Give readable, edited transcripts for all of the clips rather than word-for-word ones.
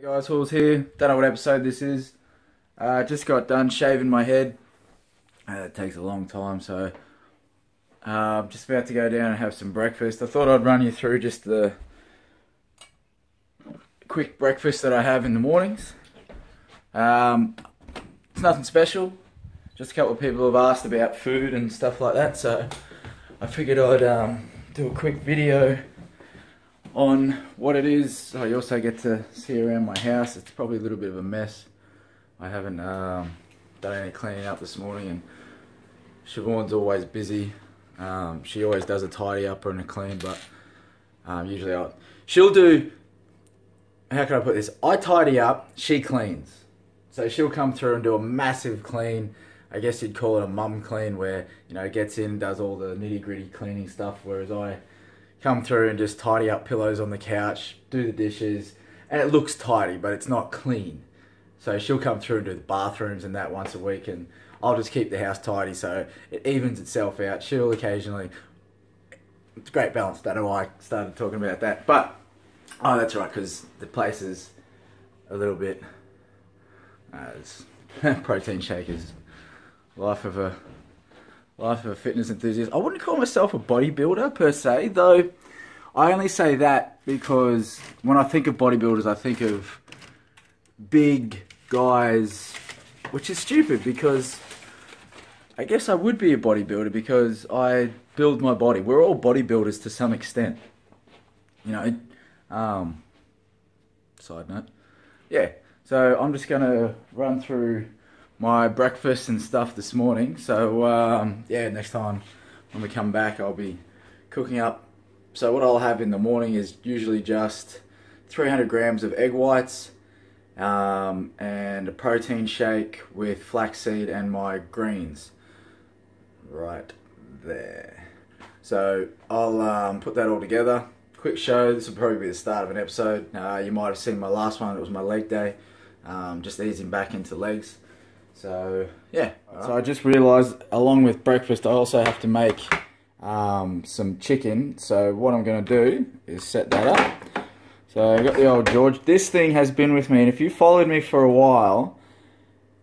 Hey guys, Houls here. Don't know what episode this is. Just got done shaving my head. It takes a long time, so I'm just about to go down and have some breakfast. I thought I'd run you through just the quick breakfast that I have in the mornings. It's nothing special. Just a couple of people have asked about food and stuff like that, so I figured I'd do a quick video on what it is. I also get to see around my house. It's probably a little bit of a mess. I haven't done any cleaning up this morning, and Siobhan's always busy. She always does a tidy up and a clean, but usually she'll do, how can I put this? I tidy up, she cleans. So she'll come through and do a massive clean. I guess you'd call it a mum clean, where, you know, gets in, does all the nitty gritty cleaning stuff, whereas I come through and just tidy up pillows on the couch, do the dishes, and it looks tidy, but it's not clean. So she'll come through and do the bathrooms and that once a week, and I'll just keep the house tidy so it evens itself out. She'll occasionally, it's a great balance. Don't know why I started talking about that, but, oh, that's right, because the place is a little bit, protein shakers, life of a fitness enthusiast. I wouldn't call myself a bodybuilder per se, though I only say that because when I think of bodybuilders, I think of big guys, which is stupid because I guess I would be a bodybuilder because I build my body. We're all bodybuilders to some extent, you know. Side note. Yeah, so I'm just going to run through my breakfast and stuff this morning. So yeah, next time when we come back, I'll be cooking up. So what I'll have in the morning is usually just 300 grams of egg whites and a protein shake with flaxseed and my greens right there. So I'll put that all together. Quick show. This will probably be the start of an episode. You might have seen my last one. It was my leg day. Just easing back into legs. So yeah, so I just realised along with breakfast I also have to make some chicken. So what I'm going to do is set that up. So I got the old George. This thing has been with me, and if you followed me for a while,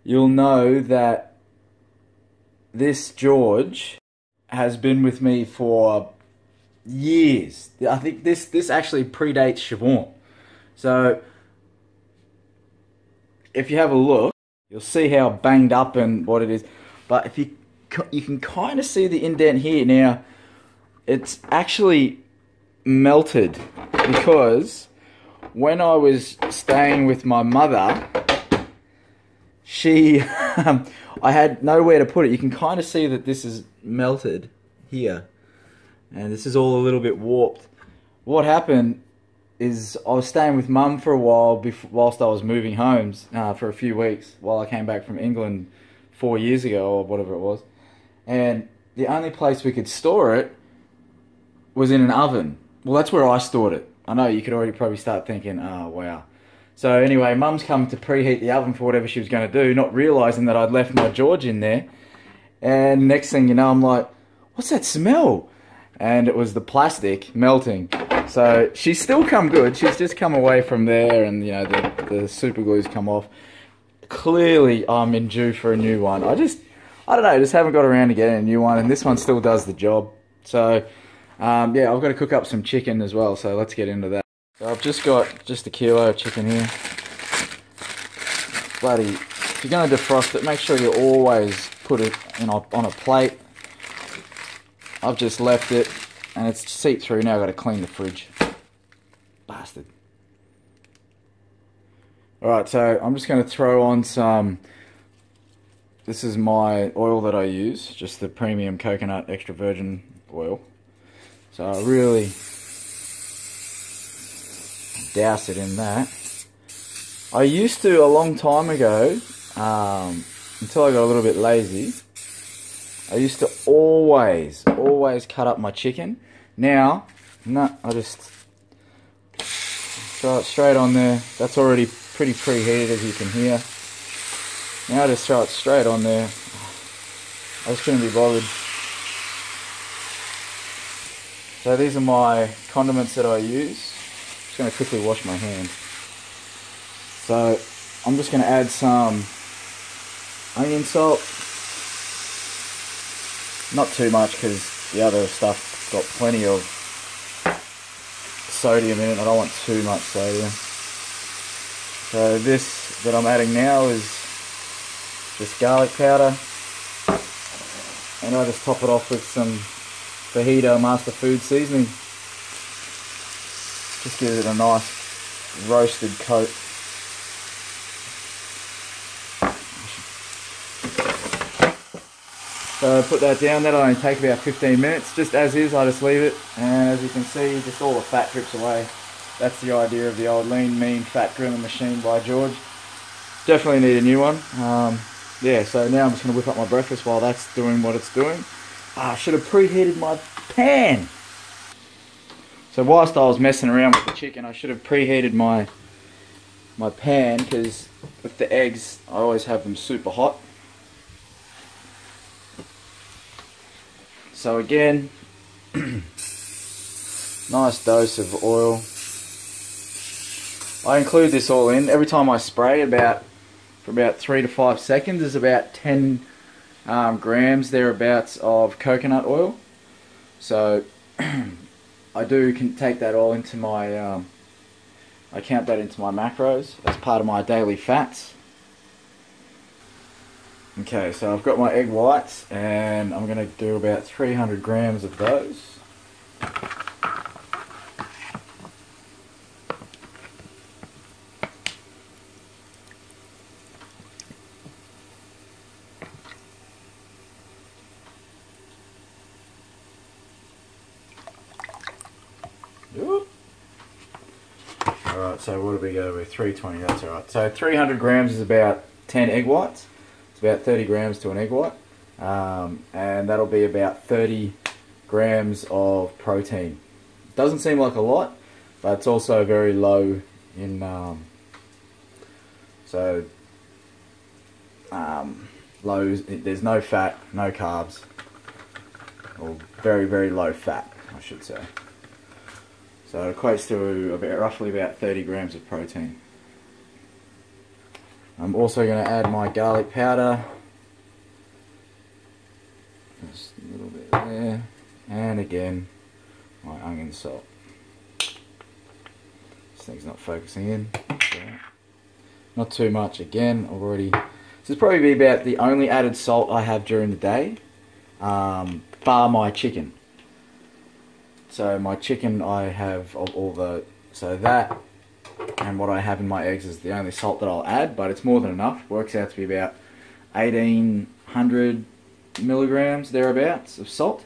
you'll know that this George has been with me for years. I think this actually predates Siobhan. So if you have a look, you'll see how banged up and what it is. But if you can kind of see the indent here. Now, it's actually melted because when I was staying with my mother, I had nowhere to put it. You can kind of see that this is melted here. And this is all a little bit warped. What happened is I was staying with Mum for a while whilst I was moving homes for a few weeks while I came back from England 4 years ago or whatever it was. And the only place we could store it was in an oven. Well, that's where I stored it. I know you could already probably start thinking, oh, wow. So anyway, Mum's come to preheat the oven for whatever she was going to do, not realising that I'd left my George in there. And next thing you know, I'm like, what's that smell? And it was the plastic melting. So she's still come good. She's just come away from there, and you know the super glue's come off. Clearly, I'm in due for a new one. I don't know. Just haven't got around to getting a new one, and this one still does the job. So yeah, I've got to cook up some chicken as well. So let's get into that. So I've just got a kilo of chicken here. Bloody! If you're going to defrost it, make sure you always put it on a plate. I've just left it, and it's seeped through. Now I've got to clean the fridge. Bastard. Alright, so I'm just going to throw on some, this is my oil that I use, just the premium coconut extra virgin oil. So I really douse it in that. I used to, a long time ago, until I got a little bit lazy, I used to always cut up my chicken. Now, no, I just throw it straight on there. That's already pretty preheated, as you can hear. Now I just throw it straight on there. I just couldn't be bothered. So these are my condiments that I use. Just going to quickly wash my hands. So I'm just going to add some onion salt. Not too much because the other stuff got plenty of sodium in it. I don't want too much sodium. So this that I'm adding now is just garlic powder, and I just top it off with some fajita master food seasoning. Just gives it a nice roasted coat. So put that down. That'll only take about 15 minutes. Just as is, I just leave it, and as you can see, just all the fat drips away. That's the idea of the old lean, mean, fat grilling machine by George. Definitely need a new one. Yeah, so now I'm just going to whip up my breakfast while that's doing what it's doing. I should have preheated my pan. So whilst I was messing around with the chicken, I should have preheated my pan, because with the eggs, I always have them super hot. So again, nice dose of oil. I include this all in. Every time I spray for about 3 to 5 seconds, there's about 10 grams thereabouts of coconut oil. So I can take that all into my, I count that into my macros as part of my daily fats. Okay, so I've got my egg whites, and I'm going to do about 300 grams of those. Alright, so what do we go with? 320, that's alright. So 300 grams is about 10 egg whites. It's about 30 grams to an egg white. And that'll be about 30 grams of protein. Doesn't seem like a lot, but it's also very low in, low, there's no fat, no carbs, or very, very low fat, I should say. So it equates to roughly about 30 grams of protein. I'm also going to add my garlic powder. Just a little bit there. And again, my onion salt. This thing's not focusing in. So not too much again, this is probably be about the only added salt I have during the day, bar my chicken. So my chicken, I have so that and what I have in my eggs is the only salt that I'll add, but it's more than enough. Works out to be about 1800 milligrams thereabouts of salt.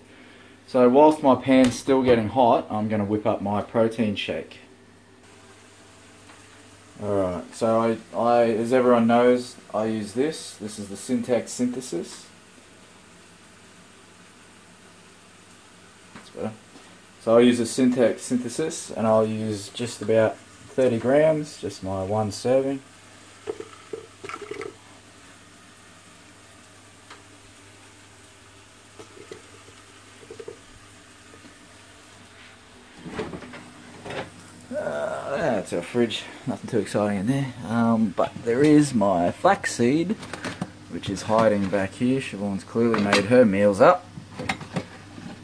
So whilst my pan's still getting hot, I'm going to whip up my protein shake. Alright, so I, as everyone knows, I use this. This is the Syntax Synthesis. That's better. So I'll use the Syntax Synthesis, and I'll use just about 30 grams, just my one serving. That's our fridge, nothing too exciting in there. But there is my flaxseed, which is hiding back here. Siobhan's clearly made her meals up.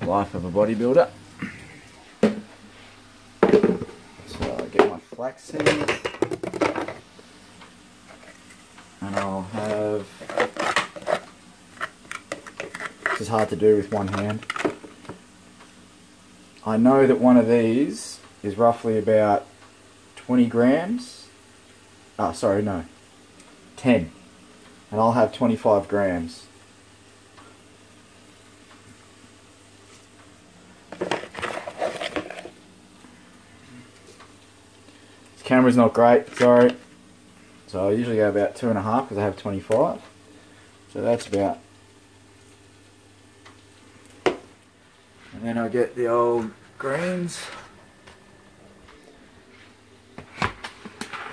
Life of a bodybuilder. Flaxseed, and I'll have, this is hard to do with one hand. I know that one of these is roughly about 20 grams, sorry, no, 10, and I'll have 25 grams. Camera's not great, sorry. So I usually go about 2.5 because I have 25. So that's about. And then I get the old greens.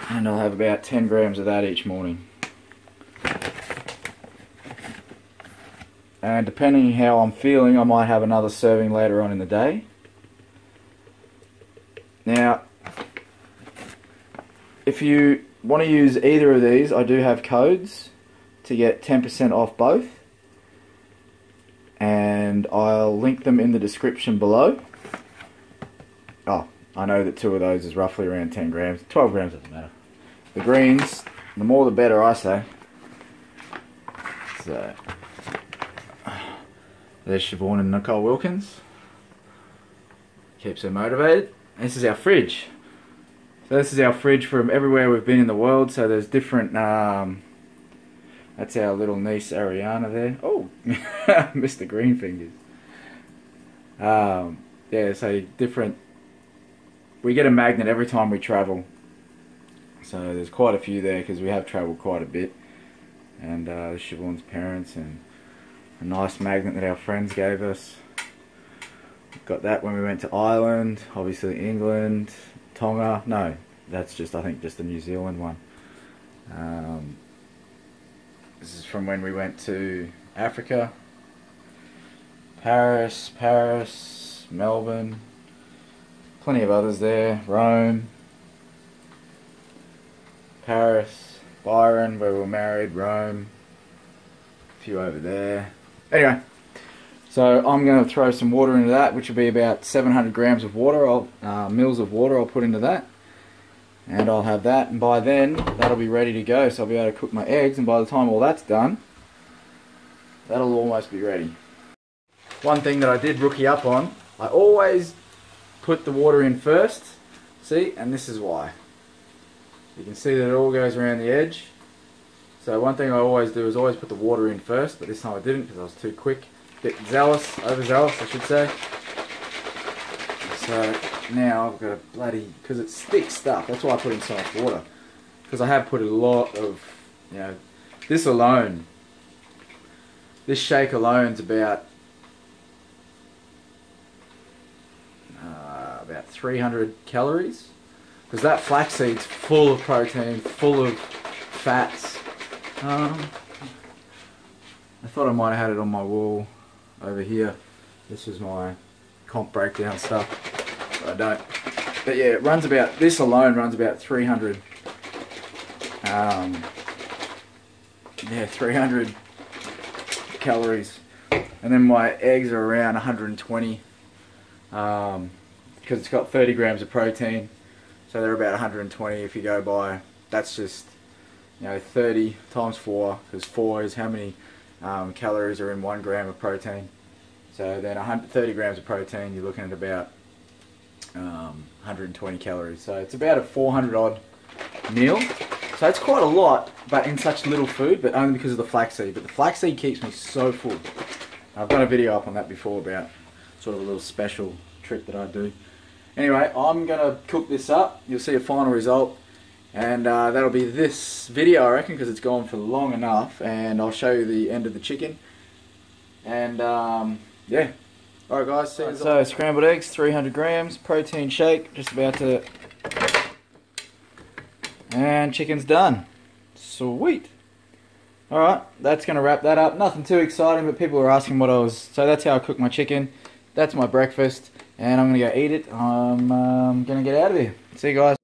And I'll have about 10 grams of that each morning. And depending how I'm feeling, I might have another serving later on in the day. Now, if you want to use either of these, I do have codes to get 10% off both, and I'll link them in the description below. Oh, I know that 2 of those is roughly around 10 grams. 12 grams doesn't matter. The greens, the more the better, I say. So, there's Siobhan and Nicole Wilkins. Keeps her motivated. This is our fridge. So this is our fridge from everywhere we've been in the world. So there's different, that's our little niece Ariana there. Oh, Mr. Green Fingers. Yeah, so different, we get a magnet every time we travel. So there's quite a few there because we have travelled quite a bit. And Siobhan's parents, and a nice magnet that our friends gave us. Got that when we went to Ireland, obviously England, Tonga. No, that's just, I think, just the New Zealand one. This is from when we went to Africa, Paris, Melbourne, plenty of others there, Rome, Paris, Byron, where we were married, Rome, a few over there. Anyway, so I'm going to throw some water into that, which will be about 700 grams of water, mils of water I'll put into that. And I'll have that, and by then, that'll be ready to go. So I'll be able to cook my eggs, and by the time all that's done, that'll almost be ready. One thing that I did rookie up on, I always put the water in first. See, and this is why. You can see that it all goes around the edge. So one thing I always do is always put the water in first, but this time I didn't because I was too quick. Bit zealous, overzealous I should say. So now I've got a bloody, because it's thick stuff, that's why I put in so much water. Because I have put a lot of, you know, this alone, this shake alone is about 300 calories. Because that flaxseed's full of protein, full of fats. I thought I might have had it on my wall over here. This is my comp breakdown stuff. But I don't. But yeah, it runs about, this alone runs about 300. Yeah, 300 calories. And then my eggs are around 120. Because it's got 30 grams of protein. So they're about 120 if you go by, that's just, you know, 30 times 4, because 4 is how many calories are in 1 gram of protein. So then 30 grams of protein, you're looking at about 120 calories. So it's about a 400 odd meal. So it's quite a lot, but in such little food, but only because of the flaxseed. But the flaxseed keeps me so full. I've done a video up on that before about sort of a little special trick that I do. Anyway, I'm going to cook this up. You'll see a final result. And that'll be this video, I reckon, because it's gone for long enough. And I'll show you the end of the chicken. And yeah. Alright guys, see you. So scrambled eggs, 300 grams, protein shake, just about to... And chicken's done. Sweet. Alright, that's going to wrap that up. Nothing too exciting, but people are asking what I was... So that's how I cook my chicken. That's my breakfast. And I'm going to go eat it. I'm going to get out of here. See you guys.